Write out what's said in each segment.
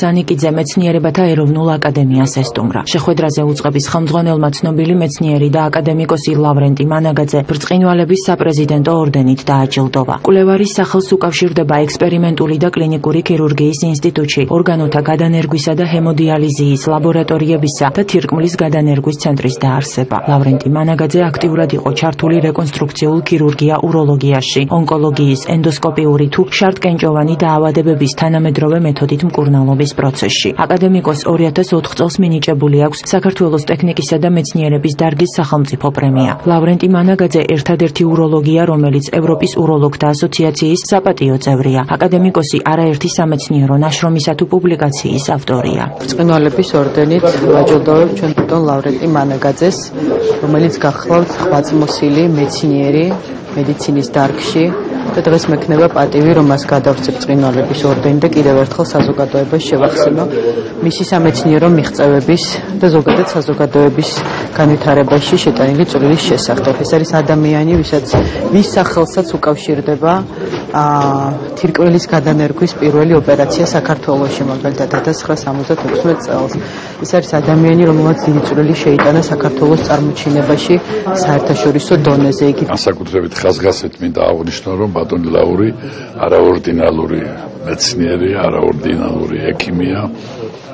სანიკიძე მეცნიერებათა ეროვნულ აკადემიას ესტუმრა. შეხვედრაზე უწყების ხელმძღვანელმა ცნობილი მეცნიერი და აკადემიკოსი ლავრენტი მანაგაძე ბრწყინვალების საპრეზიდენტო ორდენით დააჯილდოვა. კვლევარის სახელს უკავშირდება ექსპერიმენტული და კლინიკური ქირურგიის ინსტიტუტში, ორგანოთა გადანერგვისა და ჰემოდიალიზიის ლაბორატორიებისა და თირკმლის გადანერგვის ცენტრის დაარსება. ლავრენტი მანაგაძე აქტიურად იყო ჩართული რეკონსტრუქციულ ქირურგია უროლოგიაში, ონკოლოგიის, ენდოსკოპიური თუ შარტკენჭოვანი დაავადებების თანამედროვე მეთოდით მკურნალობის პროცესში. აკადემიკოს 2004 წელს მინიჭებული აქვს საქართველოს ტექნიკისა და მეცნიერების დარგის სახელმწიფო პრემია. ლავრენტი მანაგაძე ერთადერთი უროლოგია, რომელიც ევროპის უროლოგთა ასოციაციის საპატიო წევრია. აკადემიკოსი არაერთი სამეცნიერო ნაშრომისა თუ პუბლიკაციის ავტორია. ბრწყინვალების ორდენით ვაჯილდოვებ ჩვენ ბატონ ლავრენტი მანაგაძეს, რომელიც გახლავთ ღვაწლმოსილი მეცნიერი მედიცინის დარგში. და დღეს მექნება პატივი, რომ მას გადავწევ ბრწყინვალების ორდენი და კიდევ ერთხელ საზოგადოებას შევახსენო მისი სამეცნიერო მიღწევების და ზოგადად საზოგადოების განვითარებაში შეტანილი წვლილის შესახებ. ეს არის ადამიანი, ვის სახელსაც უკავშირდება თირკმლის გადანერგვის პირველი ოპერაცია საქართველოში, მაგალითად 1976 წელს. ეს არის ადამიანი, რომელმაც დიდი წვლილი შეიტანა საქართველოს წარმოჩინებაში საერთაშორისო დონეზე. იგი განსაკუთრებით ხაზგასმით მინდა აღვნიშნო, რომ ბატონი ლაური არაორდინალური მეცნიერია, არაორდინალური ექიმია,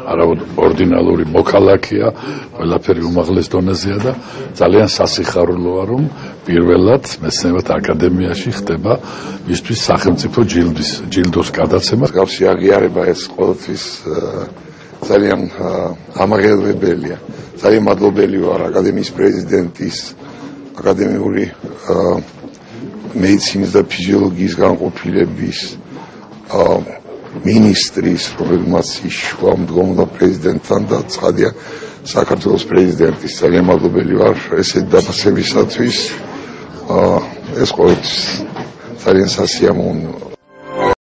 არაორდინალური მოქალაქეა, ყველაფერი უმაღლეს დონეზეა და ძალიან სასიხარულოა, რომ პირველად მეცნიერებათა აკადემიაში ხდება მისთვის სახელმწიფო ჯილდოს გადაცემა. მსგავსი აღიარება ეს ყოველთვის ძალიან ამაღელებელია. ძალიან მადლობელი ვარ აკადემიის პრეზიდენტის, აკადემიური მედიცინის და ფიზიოლოგიის განყოფილების მინისტრის, რომელმაც იშვა მდგომოდა პრეზიდენტთან და ცხადია საქართველოს პრეზიდენტის. ძალიან მადლობელი ვარ ესეთ დაფასებისათვის. ეს ყოველთვის ძალიან სასიამოვნოა.